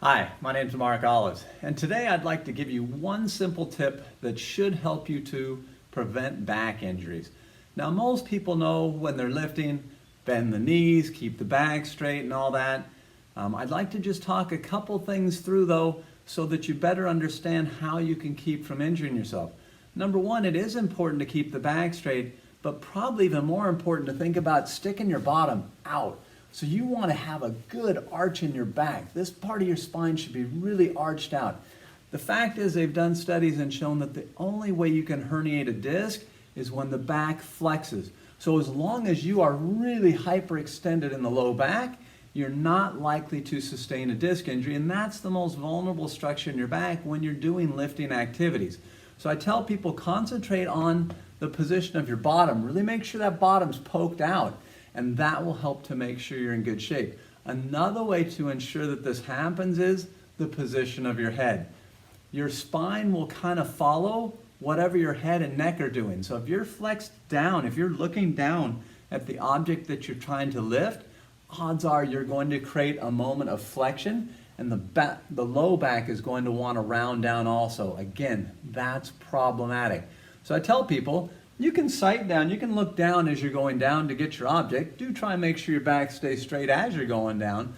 Hi, my name is Mark Olives, and today I'd like to give you one simple tip that should help you to prevent back injuries. Now, most people know when they're lifting, bend the knees, keep the back straight and all that. I'd like to just talk a couple things through though so that you better understand how you can keep from injuring yourself. Number one, it is important to keep the back straight, but probably even more important to think about sticking your bottom out. So you want to have a good arch in your back. This part of your spine should be really arched out. The fact is they've done studies and shown that the only way you can herniate a disc is when the back flexes. So as long as you are really hyperextended in the low back, you're not likely to sustain a disc injury, and that's the most vulnerable structure in your back when you're doing lifting activities. So I tell people concentrate on the position of your bottom. Really make sure that bottom's poked out, and that will help to make sure you're in good shape. Another way to ensure that this happens is the position of your head. Your spine will kind of follow whatever your head and neck are doing. So if you're flexed down, if you're looking down at the object that you're trying to lift, odds are you're going to create a moment of flexion, and the low back is going to want to round down also. Again, that's problematic. So I tell people, you can sight down, you can look down as you're going down to get your object. Do try and make sure your back stays straight as you're going down.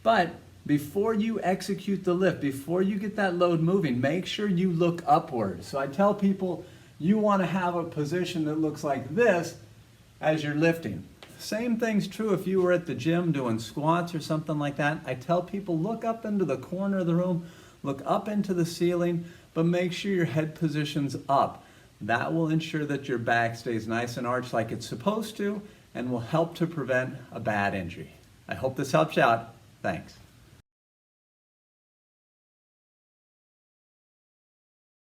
But before you execute the lift, before you get that load moving, make sure you look upward. So I tell people you want to have a position that looks like this as you're lifting. Same thing's true if you were at the gym doing squats or something like that. I tell people look up into the corner of the room, look up into the ceiling, but make sure your head position's up. That will ensure that your back stays nice and arched like it's supposed to and will help to prevent a bad injury. I hope this helps you out. Thanks.